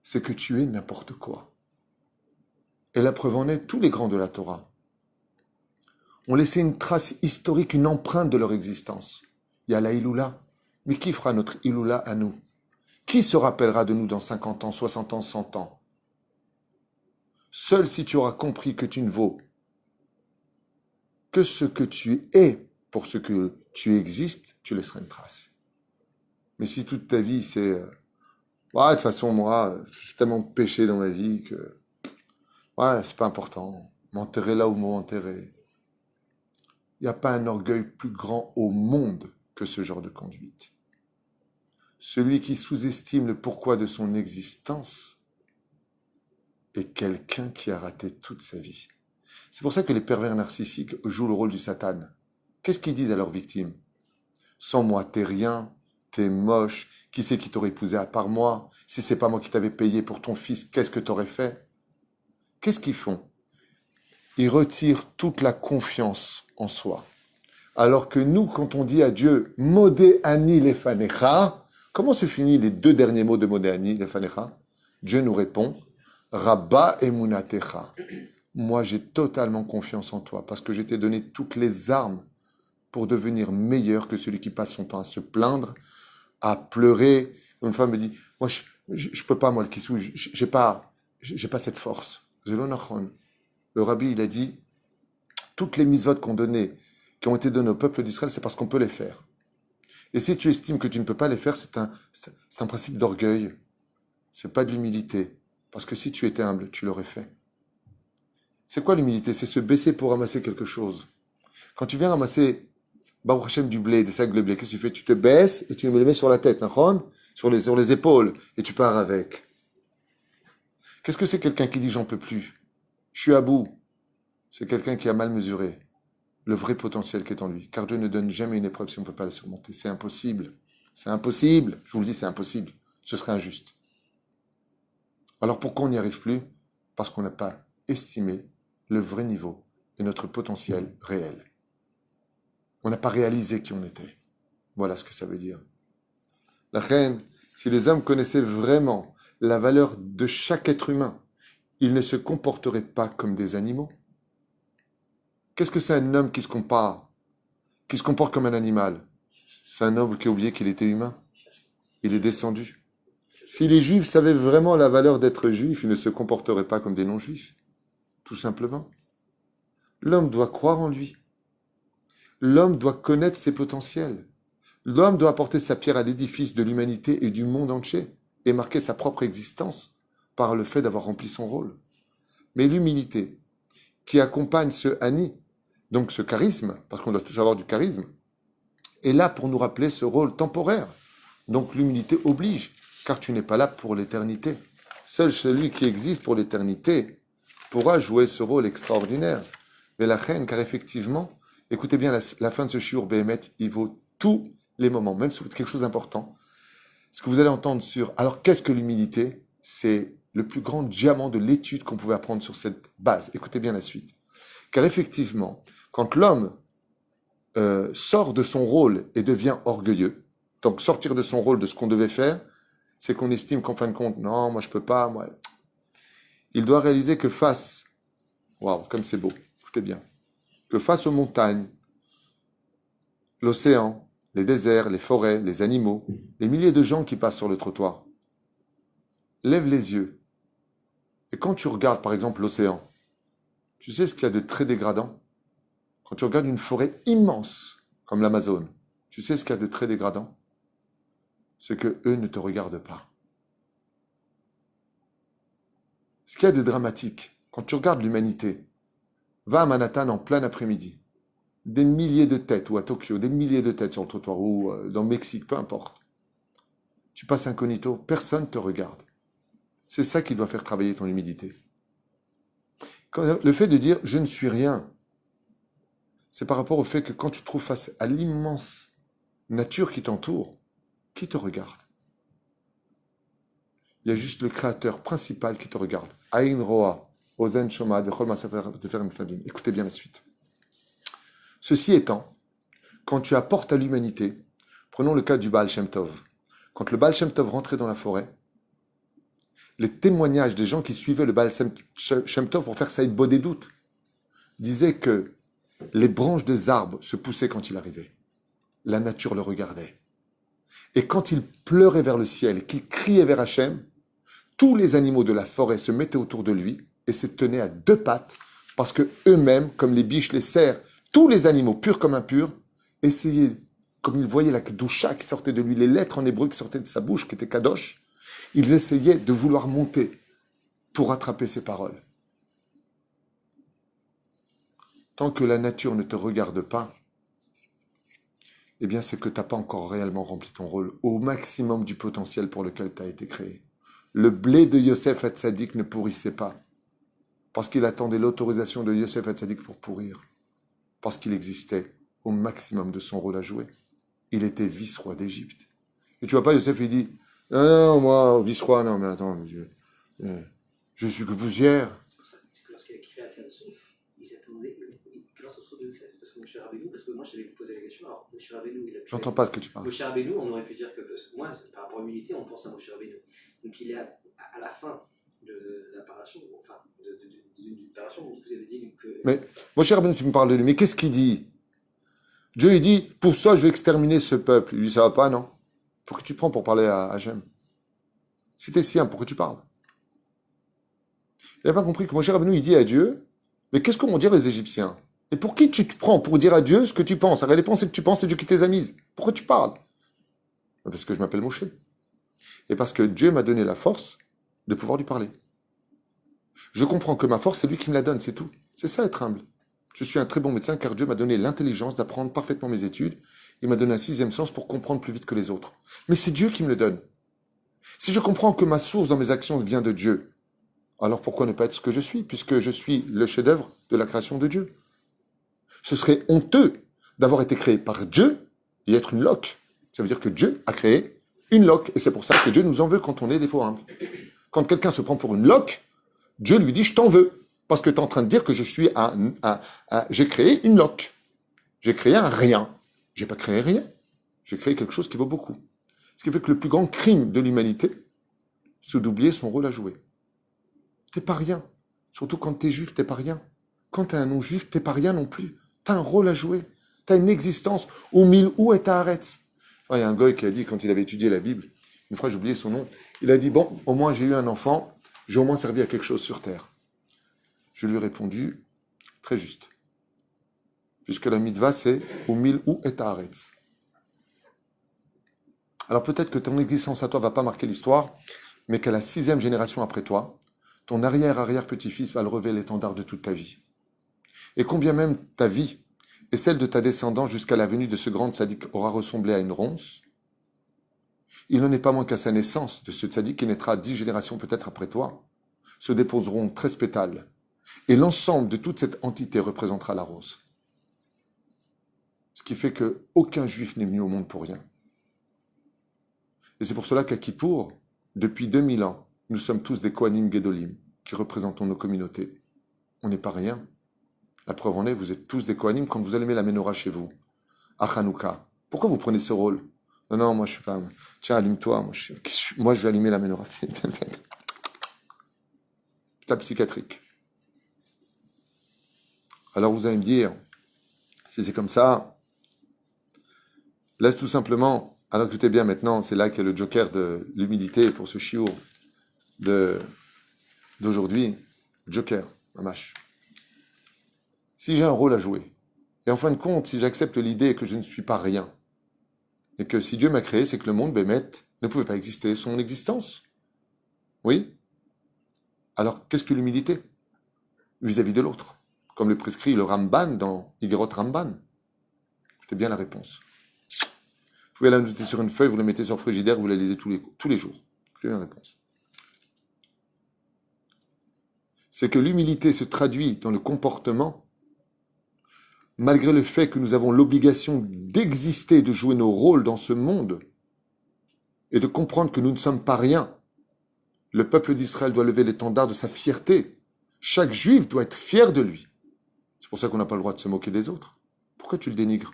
c'est que tu es n'importe quoi. Et la preuve en est, tous les grands de la Torah ont laissé une trace historique, une empreinte de leur existence. Il y a la Iloula. Mais qui fera notre Iloula à nous? Qui se rappellera de nous dans 50 ans, 60 ans, 100 ans? Seul si tu auras compris que tu ne vaux que ce que tu es pour ce que tu existes, tu laisseras une trace. Mais si toute ta vie c'est ouais, de toute façon, moi, j'ai tellement péché dans ma vie que ouais, c'est pas important. M'enterrer là où m'enterrer. Il n'y a pas un orgueil plus grand au monde que ce genre de conduite. Celui qui sous-estime le pourquoi de son existence est quelqu'un qui a raté toute sa vie. C'est pour ça que les pervers narcissiques jouent le rôle du Satan. Qu'est-ce qu'ils disent à leurs victimes? Sans moi, t'es rien, t'es moche, qui c'est qui t'aurait épousé à part moi? Si c'est pas moi qui t'avais payé pour ton fils, qu'est-ce que t'aurais fait? Qu'est-ce qu'ils font? Ils retirent toute la confiance en soi. Alors que nous, quand on dit à Dieu, Modé Ani Lefanecha, comment se finit les deux derniers mots de Modé Ani Lefanecha? Dieu nous répond, Rabba Emunatecha. Moi, j'ai totalement confiance en toi parce que je t'ai donné toutes les armes pour devenir meilleur que celui qui passe son temps à se plaindre, à pleurer. Une femme me dit, moi, je peux pas, moi, le kissou, j'ai pas cette force. Le rabbi, il a dit, toutes les mitzvot qu'on donnait, qui ont été données au peuple d'Israël, c'est parce qu'on peut les faire. Et si tu estimes que tu ne peux pas les faire, c'est un principe d'orgueil. C'est pas de l'humilité. Parce que si tu étais humble, tu l'aurais fait. C'est quoi l'humilité? C'est se baisser pour ramasser quelque chose. Quand tu viens ramasser Baruch Hashem du blé, des sacs de blé, qu'est-ce que tu fais? Tu te baisses et tu me le mets sur la tête, sur les épaules, et tu pars avec. Qu'est-ce que c'est quelqu'un qui dit j'en peux plus? Je suis à bout. C'est quelqu'un qui a mal mesuré le vrai potentiel qui est en lui. Car Dieu ne donne jamais une épreuve si on ne peut pas la surmonter. C'est impossible. C'est impossible. Je vous le dis, c'est impossible. Ce serait injuste. Alors pourquoi on n'y arrive plus? Parce qu'on n'a pas estimé le vrai niveau et notre potentiel réel. On n'a pas réalisé qui on était. Voilà ce que ça veut dire. La reine, si les hommes connaissaient vraiment la valeur de chaque être humain, ils ne se comporteraient pas comme des animaux. Qu'est-ce que c'est un homme qui se comporte comme un animal? C'est un homme qui a oublié qu'il était humain. Il est descendu. Si les juifs savaient vraiment la valeur d'être juifs, ils ne se comporteraient pas comme des non-juifs. Tout simplement. L'homme doit croire en lui. L'homme doit connaître ses potentiels. L'homme doit apporter sa pierre à l'édifice de l'humanité et du monde entier et marquer sa propre existence par le fait d'avoir rempli son rôle. Mais l'humilité qui accompagne ce Ani, donc ce charisme, parce qu'on doit tous avoir du charisme, est là pour nous rappeler ce rôle temporaire. Donc l'humilité oblige, car tu n'es pas là pour l'éternité. Seul celui qui existe pour l'éternité pourra jouer ce rôle extraordinaire. Mais la reine, car effectivement, écoutez bien la fin de ce shiur Béhémet, il vaut tous les moments, même si vous faites quelque chose d'important. Ce que vous allez entendre sur... Alors, qu'est-ce que l'humilité? C'est le plus grand diamant de l'étude qu'on pouvait apprendre sur cette base. Écoutez bien la suite. Car effectivement, quand l'homme sort de son rôle et devient orgueilleux, donc sortir de son rôle, de ce qu'on devait faire, c'est qu'on estime qu'en fin de compte, non, moi je peux pas, moi... Il doit réaliser que face... Waouh, comme c'est beau, écoutez bien. Que face aux montagnes, l'océan, les déserts, les forêts, les animaux, les milliers de gens qui passent sur le trottoir, lève les yeux. Et quand tu regardes, par exemple, l'océan, tu sais ce qu'il y a de très dégradant? Quand tu regardes une forêt immense, comme l'Amazone, tu sais ce qu'il y a de très dégradant? C'est que eux ne te regardent pas. qu'il y a de dramatique, quand tu regardes l'humanité, va à Manhattan en plein après-midi, des milliers de têtes, ou à Tokyo, des milliers de têtes sur le trottoir, ou dans le Mexique, peu importe. Tu passes incognito, personne ne te regarde. C'est ça qui doit faire travailler ton humilité. Le fait de dire je ne suis rien, c'est par rapport au fait que quand tu te trouves face à l'immense nature qui t'entoure, qui te regarde? Il y a juste le créateur principal qui te regarde. Aïn Roa, Ozen Shoma, Vechol Masafer Tefer Nefabim. Écoutez bien la suite. Ceci étant, quand tu apportes à l'humanité, prenons le cas du Baal Shem Tov. Quand le Baal Shem Tov rentrait dans la forêt, les témoignages des gens qui suivaient le Baal Shem Tov pour faire Saïd Bodé doute disaient que les branches des arbres se poussaient quand il arrivait. La nature le regardait. Et quand il pleurait vers le ciel et qu'il criait vers Hachem, tous les animaux de la forêt se mettaient autour de lui et se tenaient à deux pattes parce que eux-mêmes, comme les biches, les cerfs, tous les animaux, purs comme impurs, essayaient, comme ils voyaient la kedusha qui sortait de lui, les lettres en hébreu qui sortaient de sa bouche, qui étaient kadosh, ils essayaient de vouloir monter pour attraper ces paroles. Tant que la nature ne te regarde pas, eh bien c'est que tu n'as pas encore réellement rempli ton rôle au maximum du potentiel pour lequel tu as été créé. Le blé de Yosef Hatzadik ne pourrissait pas parce qu'il attendait l'autorisation de Yosef Hatzadik pour pourrir, parce qu'il existait au maximum de son rôle à jouer. Il était vice-roi d'Égypte. Et tu vois pas, Yosef, il dit, non, moi, vice-roi, non, mais attends, je suis que poussière. C'est pour ça que lorsqu'il a écrit à Souf, ils attendaient, grâce au sceau de Yosef, parce que Moshe Rabbeinu, parce que moi j'allais vous poser la question, alors Moshe Rabbeinu, il a tué. J'entends pas ce que tu parles. Moshe Rabbeinu, on aurait pu dire que, parce que moi, par rapport à l'humilité, on pense à Moshe Rabbeinu. Donc il est à la fin de l'apparition, enfin, d'une apparition, vous avez dit que. Mais, Moshe Rabbeinu, tu me parles de lui, mais qu'est-ce qu'il dit? Dieu, il dit, pour ça, je vais exterminer ce peuple. Il dit, ça va pas, non? Pourquoi tu prends pour parler à Hachem? Si t'es sien, pourquoi tu parles? Il n'a pas compris que Moshe Rabbeinu, il dit à Dieu, mais qu'est-ce que vont dire les Égyptiens? Et pour qui tu te prends pour dire à Dieu ce que tu penses? La réponse, c'est que tu penses, c'est Dieu qui t'a mise. Pourquoi tu parles? Parce que je m'appelle Moshe. Et parce que Dieu m'a donné la force de pouvoir lui parler. Je comprends que ma force, c'est lui qui me la donne, c'est tout. C'est ça, être humble. Je suis un très bon médecin car Dieu m'a donné l'intelligence d'apprendre parfaitement mes études. Il m'a donné un sixième sens pour comprendre plus vite que les autres. Mais c'est Dieu qui me le donne. Si je comprends que ma source dans mes actions vient de Dieu, alors pourquoi ne pas être ce que je suis, puisque je suis le chef-d'œuvre de la création de Dieu? Ce serait honteux d'avoir été créé par Dieu et être une loque. Ça veut dire que Dieu a créé une loque. Et c'est pour ça que Dieu nous en veut quand on est des faux humbles. Quand quelqu'un se prend pour une loque, Dieu lui dit « je t'en veux ». Parce que tu es en train de dire que je suis j'ai créé une loque. J'ai créé un rien. J'ai pas créé rien. J'ai créé quelque chose qui vaut beaucoup. Ce qui fait que le plus grand crime de l'humanité, c'est d'oublier son rôle à jouer. T'es pas rien. Surtout quand t'es juif, t'es pas rien. Quand t'es un non-juif, t'es pas rien non plus. T'as un rôle à jouer. T'as une existence. Au mille où est arrête. Il y a un gars qui a dit, quand il avait étudié la Bible, une fois j'ai oublié son nom, il a dit, bon, au moins j'ai eu un enfant, j'ai au moins servi à quelque chose sur terre. Je lui ai répondu, très juste. Puisque la mitzvah, c'est au mille où est arrête. Alors peut-être que ton existence à toi va pas marquer l'histoire, mais qu'à la 6e génération après toi, ton arrière-arrière-petit-fils va le relever l'étendard de toute ta vie. Et combien même ta vie et celle de ta descendance jusqu'à la venue de ce grand tzaddik aura ressemblé à une ronce, il n'en est pas moins qu'à sa naissance de ce tzaddik qui naîtra 10 générations peut-être après toi, se déposeront 13 pétales. Et l'ensemble de toute cette entité représentera la rose. Ce qui fait qu'aucun juif n'est venu au monde pour rien. Et c'est pour cela qu'à Kippour, depuis 2000 ans, nous sommes tous des Kohanim Gedolim, qui représentons nos communautés. On n'est pas rien. La preuve en est, vous êtes tous des Kohanim quand vous allumez la menorah chez vous, à Hanouka. Pourquoi vous prenez ce rôle? Non, non, moi je suis pas... Tiens, allume-toi, moi je vais allumer la menorah. Ta psychiatrique. Alors vous allez me dire, si c'est comme ça, laisse tout simplement, alors écoutez bien maintenant, c'est là qu'il y a le joker de l'humilité pour ce shiur d'aujourd'hui. Joker, mamash. Si j'ai un rôle à jouer, et en fin de compte, si j'accepte l'idée que je ne suis pas rien, et que si Dieu m'a créé, c'est que le monde, Bémet, ne pouvait pas exister son existence. Oui? Alors, qu'est-ce que l'humilité vis-à-vis de l'autre? Comme le prescrit le Ramban dans Igerot Ramban. C'était bien la réponse. Vous pouvez la noter sur une feuille, vous la mettez sur le frigidaire, vous la lisez tous les jours. C'est bien la réponse. C'est que l'humilité se traduit dans le comportement, malgré le fait que nous avons l'obligation d'exister, de jouer nos rôles dans ce monde, et de comprendre que nous ne sommes pas rien. Le peuple d'Israël doit lever l'étendard de sa fierté. Chaque juif doit être fier de lui. C'est pour ça qu'on n'a pas le droit de se moquer des autres. Pourquoi tu le dénigres?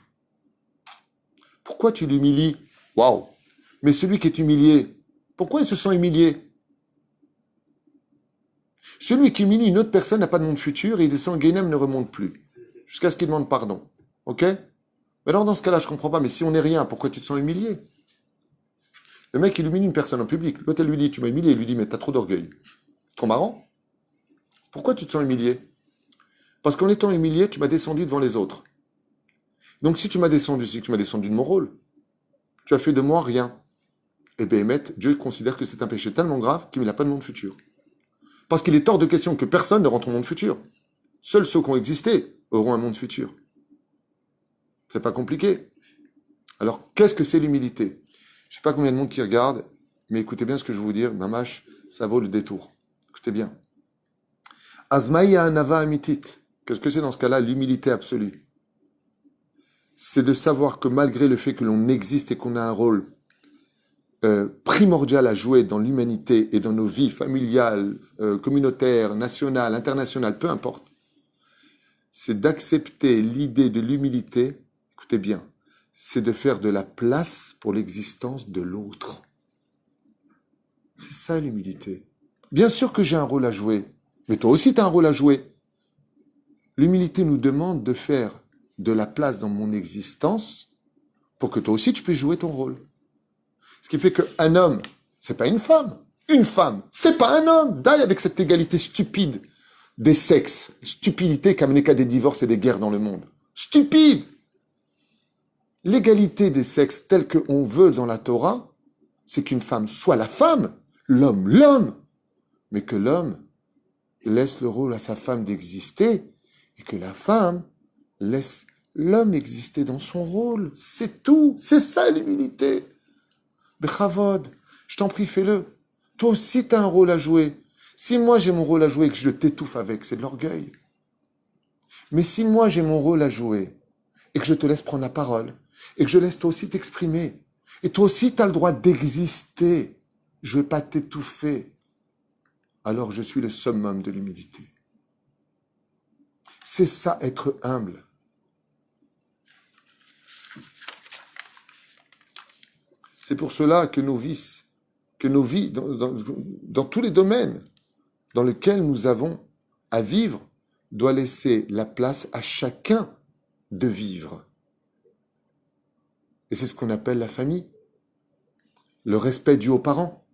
Pourquoi tu l'humilies? Waouh! Mais celui qui est humilié, pourquoi il se sent humilié? Celui qui humilie une autre personne n'a pas de monde futur et il descend Guénem ne remonte plus. Jusqu'à ce qu'il demande pardon. Ok? Mais alors dans ce cas-là, je ne comprends pas, mais si on n'est rien, pourquoi tu te sens humilié? Le mec, il humilie une personne en public. L'autre, elle lui dit, tu m'as humilié. Il lui dit, mais t'as trop d'orgueil. C'est trop marrant. Pourquoi tu te sens humilié? Parce qu'en étant humilié, tu m'as descendu devant les autres. Donc si tu m'as descendu, c'est que tu m'as descendu de mon rôle. Tu as fait de moi rien. Et bien, Dieu considère que c'est un péché tellement grave qu'il n'a pas de monde futur. Parce qu'il est hors de question que personne ne rentre au monde futur. Seuls ceux qui ont existé auront un monde futur. C'est pas compliqué. Alors, qu'est-ce que c'est l'humilité? Je sais pas combien de monde qui regarde, mais écoutez bien ce que je vais vous dire. Mamash, ça vaut le détour. Écoutez bien. Azmaïa anava amitit. Qu'est-ce que c'est dans ce cas-là? L'humilité absolue. C'est de savoir que malgré le fait que l'on existe et qu'on a un rôle primordial à jouer dans l'humanité et dans nos vies familiales, communautaires, nationales, internationales, peu importe, c'est d'accepter l'idée de l'humilité. Écoutez bien, c'est de faire de la place pour l'existence de l'autre. C'est ça l'humilité. Bien sûr que j'ai un rôle à jouer, mais toi aussi tu as un rôle à jouer. L'humilité nous demande de faire de la place dans mon existence pour que toi aussi tu puisses jouer ton rôle. Ce qui fait qu'un homme, c'est pas une femme. Une femme, c'est pas un homme. D'aille avec cette égalité stupide des sexes. Stupidité qui a mené qu'à des divorces et des guerres dans le monde. Stupide! L'égalité des sexes telle qu'on veut dans la Torah, c'est qu'une femme soit la femme, l'homme l'homme, mais que l'homme laisse le rôle à sa femme d'exister et que la femme laisse l'homme exister dans son rôle. C'est tout. C'est ça l'humilité. Bechavod, je t'en prie, fais-le. Toi aussi, tu as un rôle à jouer. Si moi, j'ai mon rôle à jouer et que je t'étouffe avec, c'est de l'orgueil. Mais si moi, j'ai mon rôle à jouer et que je te laisse prendre la parole et que je laisse toi aussi t'exprimer, et toi aussi, tu as le droit d'exister, je ne vais pas t'étouffer, alors je suis le summum de l'humilité. C'est ça, être humble. C'est pour cela que nos vices, que nos vies, dans tous les domaines dans lesquels nous avons à vivre, doit laisser la place à chacun de vivre. Et c'est ce qu'on appelle la famille. Le respect dû aux parents.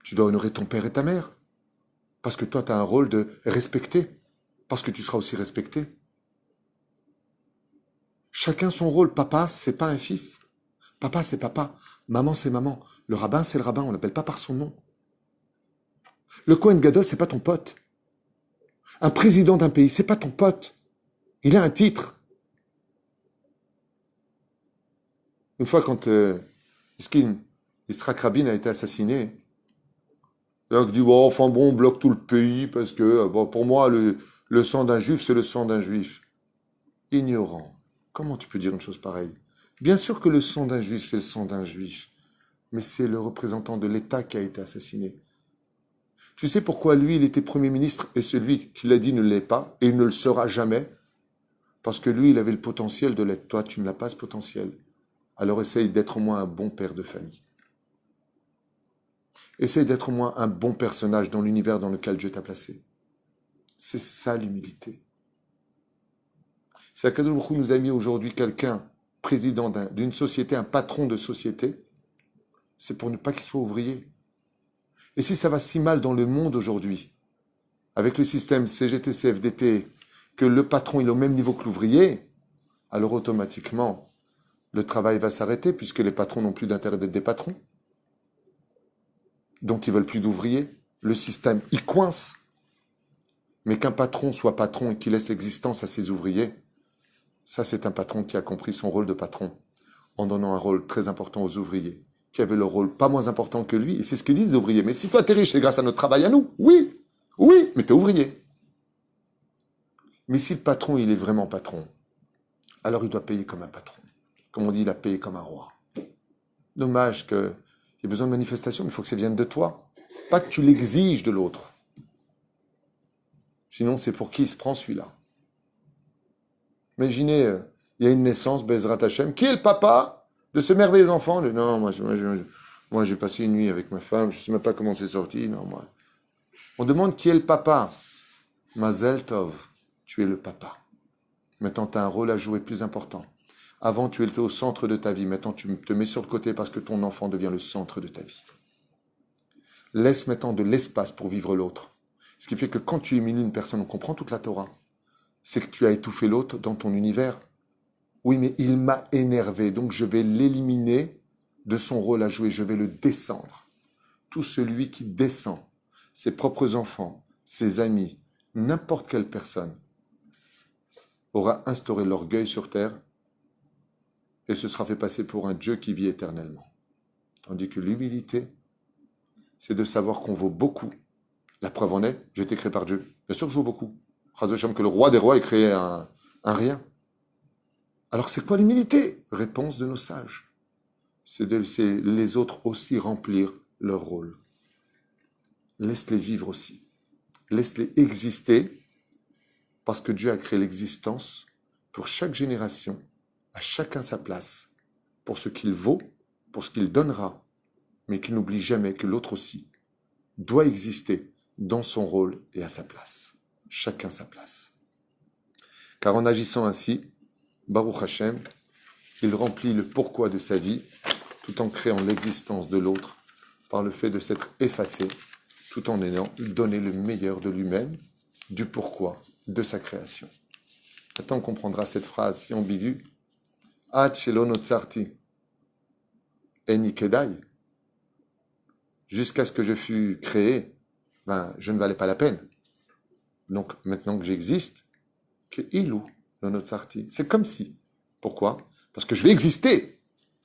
Tu dois honorer ton père et ta mère. Parce que toi, tu as un rôle de respecter. Parce que tu seras aussi respecté. Chacun son rôle. Papa, c'est pas un fils. Papa, c'est papa. Maman, c'est maman. Le rabbin, c'est le rabbin. On l'appelle pas par son nom. Le Kohen Gadol, c'est pas ton pote. Un président d'un pays, c'est pas ton pote. Il a un titre. Une fois, quand Yitzhak Rabin a été assassiné, il dit, bon, enfin bon, on bloque tout le pays parce que bon, pour moi, le sang d'un juif, c'est le sang d'un juif. Ignorant. Comment tu peux dire une chose pareille? Bien sûr que le sang d'un juif, c'est le sang d'un juif, mais c'est le représentant de l'État qui a été assassiné. Tu sais pourquoi lui, il était Premier ministre et celui qui l'a dit ne l'est pas et il ne le sera jamais? Parce que lui, il avait le potentiel de l'être. Toi, tu ne l'as pas ce potentiel. Alors essaye d'être au moins un bon père de famille. Essaye d'être au moins un bon personnage dans l'univers dans lequel Dieu t'a placé. C'est ça l'humilité. C'est qu'Akadosh Baruch Hu nous a mis aujourd'hui quelqu'un, président d'une société, un patron de société, c'est pour ne pas qu'il soit ouvrier. Et si ça va si mal dans le monde aujourd'hui, avec le système CGT, CFDT, que le patron est au même niveau que l'ouvrier, alors automatiquement, le travail va s'arrêter puisque les patrons n'ont plus d'intérêt d'être des patrons. Donc ils veulent plus d'ouvriers. le système, il coince. Mais qu'un patron soit patron et qu'il laisse l'existence à ses ouvriers, ça c'est un patron qui a compris son rôle de patron en donnant un rôle très important aux ouvriers, qui avaient le rôle pas moins important que lui. Et c'est ce que disent les ouvriers. Mais si toi t'es riche, c'est grâce à notre travail à nous. Oui, oui, mais t'es ouvrier. Mais si le patron, il est vraiment patron, alors il doit payer comme un patron. Comme on dit, il a payé comme un roi. Dommage qu'il y ait besoin de manifestation, mais il faut que ça vienne de toi. Pas que tu l'exiges de l'autre. Sinon, c'est pour qui il se prend celui-là. Imaginez, il y a une naissance, Bezrat Hashem. Qui est le papa de ce merveilleux enfant? Non, moi, j'ai passé une nuit avec ma femme, je ne sais même pas comment c'est sorti. Non, moi. On demande qui est le papa. Mazel Tov, tu es le papa. Maintenant, tu as un rôle à jouer plus important. Avant, tu étais au centre de ta vie. Maintenant, tu te mets sur le côté parce que ton enfant devient le centre de ta vie. Laisse maintenant de l'espace pour vivre l'autre. Ce qui fait que quand tu humilies une personne, on comprend toute la Torah. C'est que tu as étouffé l'autre dans ton univers. Oui, mais il m'a énervé, donc je vais l'éliminer de son rôle à jouer, je vais le descendre. Tout celui qui descend ses propres enfants, ses amis, n'importe quelle personne, aura instauré l'orgueil sur terre et se sera fait passer pour un Dieu qui vit éternellement. Tandis que l'humilité, c'est de savoir qu'on vaut beaucoup. La preuve en est, j'ai été créé par Dieu. Bien sûr que je vaux beaucoup. Que le roi des rois ait créé un rien. Alors c'est quoi l'humilité? Réponse de nos sages. C'est de laisser les autres aussi remplir leur rôle. Laisse-les vivre aussi. Laisse-les exister parce que Dieu a créé l'existence pour chaque génération, à chacun sa place, pour ce qu'il vaut, pour ce qu'il donnera, mais qu'il n'oublie jamais que l'autre aussi doit exister dans son rôle et à sa place. Chacun sa place. Car en agissant ainsi, Baruch Hashem, il remplit le pourquoi de sa vie tout en créant l'existence de l'autre par le fait de s'être effacé tout en ayant donné le meilleur de lui-même, du pourquoi de sa création. Maintenant on comprendra cette phrase si ambiguë. Ad shelo notzarti eni kedai. Jusqu'à ce que je fus créé, je ne valais pas la peine. Donc maintenant que j'existe, que ilou lo notzarti. C'est comme si. Pourquoi? Parce que je vais exister.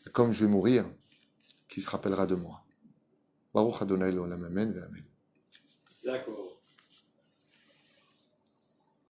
Et comme je vais mourir, qui se rappellera de moi. Baruch Adonai l'olam, amen, amen. D'accord.